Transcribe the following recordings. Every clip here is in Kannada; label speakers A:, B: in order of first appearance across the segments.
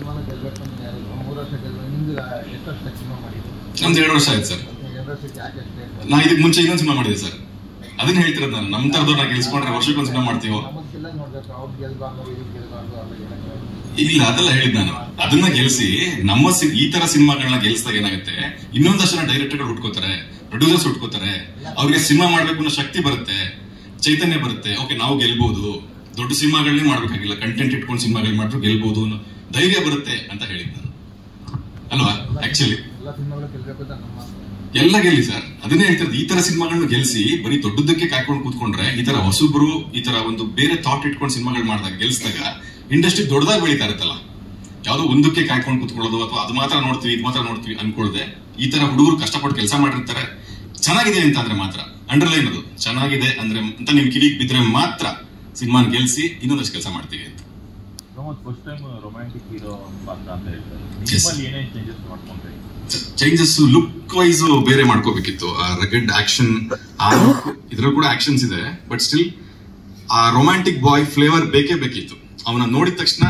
A: ಸಿನಿಮಾನ ಗೆಲ್ಬೇಕು ಅಂತ 3 ವರ್ಷ ಗೆಲ್ಬೇಕು. ನಿಮ್ದು ಎಷ್ಟು ಸಿನಿಮಾ ಮಾಡಿದ್ರು?
B: ನಮ್ದು 2 ವರ್ಷ ಆಯ್ತು ಸರ್.
A: 2 ವರ್ಷಕ್ಕೆ ಯಾಕೆ
B: ನಾ ಇದಕ್ಕೆ ಮುಂಚೆ ಇನ್ನೊಂದು ಸಿನಿಮಾ ಮಾಡಿದೆ ಸರ್. ಅದನ್ನ ಹೇಳ್ತಿರೋದು ನಾನು. ನಮ್ಮ ತರದವ್ರನ್ನ ಗೆಲ್ಸ್ಕೊಂಡ್ರೆ ವರ್ಷಕ್ಕೊಂದು ಸಿನಿಮಾ ಮಾಡ್ತೀವೋ? ಇಲ್ಲ, ಅದೆಲ್ಲ ಹೇಳಿದ್ ನಾನು. ಅದನ್ನ ಗೆಲ್ಸಿ ನಮ್ಮ ಈ ತರ ಸಿನಿಮಾಗಳನ್ನ ಗೆಲ್ಸಿದಾಗ ಏನಾಗುತ್ತೆ, ಇನ್ನೊಂದಷ್ಟು ಜನ ಡೈರೆಕ್ಟರ್ಗಳು ಹುಟ್ಕೋತಾರೆ, ಪ್ರೊಡ್ಯೂಸರ್ಸ್ ಹುಟ್ಕೋತಾರೆ. ಅವ್ರಿಗೆ ಸಿನಿಮಾ ಮಾಡ್ಬೇಕು ಅನ್ನೋ ಶಕ್ತಿ ಬರುತ್ತೆ, ಚೈತನ್ಯ ಬರುತ್ತೆ. ಓಕೆ, ನಾವು ಗೆಲ್ಬಹುದು, ದೊಡ್ಡ ಸಿನಿಮಾಗಳನ್ನೇ ಮಾಡ್ಬೇಕಾಗಿಲ್ಲ, ಕಂಟೆಂಟ್ ಇಟ್ಕೊಂಡು ಸಿನಿಮಾಗಳು ಮಾಡಿದ್ರು ಗೆಲ್ಬಹುದು ಅನ್ನೋ ಧೈರ್ಯ ಬರುತ್ತೆ ಅಂತ ಹೇಳಿದ್ ನಾನು ಅಲ್ವಾ. ಆಕ್ಚುಲಿ ಎಲ್ಲ ಗೆಲ್ಲಿ ಸರ್, ಅದನ್ನೇ ಹೇಳ್ತಿರೋದು. ಈ ತರ ಸಿನಿಮಾಗಳನ್ನ ಗೆಲ್ಸಿ ಬರೀ ದೊಡ್ಡದಕ್ಕೆ ಕಾಯ್ಕೊಂಡು ಕೂತ್ಕೊಂಡ್ರೆ, ಈ ತರ ಹೊಸಬ್ರು ಈ ತರ ಒಂದು ಬೇರೆ ಥಾಟ್ ಇಟ್ಕೊಂಡು ಸಿನಿಮಾಗಳು ಮಾಡಿದಾಗ ಗೆಲ್ಸಿದಾಗ ಇಂಡಸ್ಟ್ರಿ ದೊಡ್ಡದಾಗಿ ಬೆಳೀತಾ ಇರುತ್ತಲ್ಲ. ಯಾವ್ದೋ ಒಂದಕ್ಕೆ ಕಾಯ್ಕೊಂಡು ಕೂತ್ಕೊಳ್ಳೋದು ಅಥವಾ ಅದು ಮಾತ್ರ ನೋಡ್ತೀವಿ ಇದು ಮಾತ್ರ ನೋಡ್ತೀವಿ ಅನ್ಕೊಳ್ದೆ, ಈ ತರ ಹುಡುಗರು ಕಷ್ಟಪಟ್ಟು ಕೆಲಸ ಮಾಡಿರ್ತಾರೆ. ಚೆನ್ನಾಗಿದೆ ಅಂತ ಅಂದ್ರೆ ಮಾತ್ರ ಅಂಡರ್ಲೈನ್, ಅದು ಚೆನ್ನಾಗಿದೆ ಅಂದ್ರೆ ಅಂತ ನಿಮ್ ಕಿವಿಗೆ ಬಿದ್ರೆ ಮಾತ್ರ ಸಿನಿಮಾನ ಗೆಲ್ಸಿ ಇನ್ನೊಂದಷ್ಟು ಕೆಲಸ ಮಾಡ್ತೀವಿ ಅಂತ. ಚೇಂಜಸ್ ಲುಕ್ ವೈಸ್ ಬೇರೆ ಮಾಡ್ಕೋಬೇಕಿತ್ತು. ರಗಡ್ ಆಕ್ಷನ್, ಇದ್ರಲ್ಲಿ ಕೂಡ ಆಕ್ಷನ್ಸ್ ಇದೆ, ಬಟ್ ಸ್ಟಿಲ್ ಆ ರೊಮ್ಯಾಂಟಿಕ್ ಬಾಯ್ ಫ್ಲೇವರ್ ಬೇಕೇ ಬೇಕಿತ್ತು. ಅವನ ನೋಡಿದ ತಕ್ಷಣ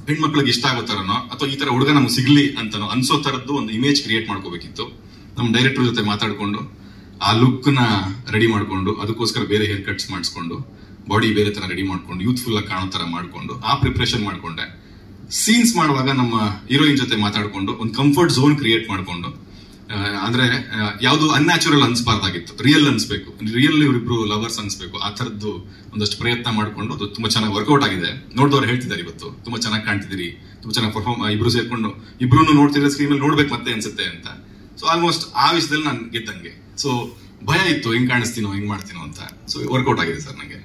B: ಹೆಣ್ಮಕ್ಳಿಗೆ ಇಷ್ಟ ಆಗೋ ತರನೋ ಅಥವಾ ಈ ತರ ಹುಡುಗ ನಮ್ಗೆ ಸಿಗ್ಲಿ ಅಂತನೋ ಅನ್ಸೋ ತರದ್ದು ಒಂದು ಇಮೇಜ್ ಕ್ರಿಯೇಟ್ ಮಾಡ್ಕೋಬೇಕಿತ್ತು. ನಮ್ಮ ಡೈರೆಕ್ಟರ್ ಜೊತೆ ಮಾತಾಡ್ಕೊಂಡು ಆ ಲುಕ್ ನ ರೆಡಿ ಮಾಡ್ಕೊಂಡು, ಅದಕ್ಕೋಸ್ಕರ ಬೇರೆ ಹೇರ್ ಕಟ್ಸ್ ಮಾಡಿಸ್ಕೊಂಡು, ಬಾಡಿ ಬೇರೆ ತರ ರೆಡಿ ಮಾಡ್ಕೊಂಡು, ಯೂತ್ಫುಲ್ ಆಗಿ ಕಾಣೋ ತರ ಮಾಡ್ಕೊಂಡು ಆ ಪ್ರಿಪ್ರೇಷನ್ ಮಾಡ್ಕೊಂಡೆ. ಸೀನ್ಸ್ ಮಾಡುವಾಗ ನಮ್ಮ ಹೀರೋಯಿನ್ ಜೊತೆ ಮಾತಾಡ್ಕೊಂಡು ಒಂದು ಕಂಫರ್ಟ್ ಝೋನ್ ಕ್ರಿಯೇಟ್ ಮಾಡ್ಕೊಂಡು, ಅಂದ್ರೆ ಯಾವ್ದು ಅನ್ಯಾಚುರಲ್ ಅನ್ಸ್ಬಾರ್ದಾಗಿತ್ತು, ರಿಯಲ್ ಅನ್ಸ್ಬೇಕು, ರಿಯಲ್ ಇವರಿಬ್ರು ಲವರ್ಸ್ ಅನ್ಸ್ಬೇಕು. ಆ ತರದ್ದು ಒಂದಷ್ಟು ಪ್ರಯತ್ನ ಮಾಡ್ಕೊಂಡು ಅದು ತುಂಬಾ ಚೆನ್ನಾಗಿ ವರ್ಕೌಟ್ ಆಗಿದೆ. ನೋಡಿದವ್ರು ಹೇಳ್ತಿದ್ದಾರೆ ಇವತ್ತು ತುಂಬಾ ಚೆನ್ನಾಗಿ ಕಾಣ್ತಿದ್ದೀರಿ, ತುಂಬಾ ಚೆನ್ನಾಗಿ ಪರ್ಫಾರ್ಮ್, ಇಬ್ರು ಸೇರ್ಕೊಂಡು ಇಬ್ರು ನೋಡ್ತಿದ್ರೆ ಸ್ಕ್ರೀನ್ ಮೇಲೆ ನೋಡ್ಬೇಕು ಮತ್ತೆ ಅನ್ಸುತ್ತೆ ಅಂತ. ಸೊ ಆಲ್ಮೋಸ್ಟ್ ಆ ವಿಷಯದಲ್ಲಿ ನಾನು ಗೆದ್ದಂಗೆ. ಸೊ ಭಯ ಇತ್ತು, ಹೆಂಗ್ ಕಾಣಿಸ್ತೀನೋ ಹೆಂಗ್ ಮಾಡ್ತೀನೋ ಅಂತ. ಸೊ ವರ್ಕೌಟ್ ಆಗಿದೆ ಸರ್ ನಂಗೆ.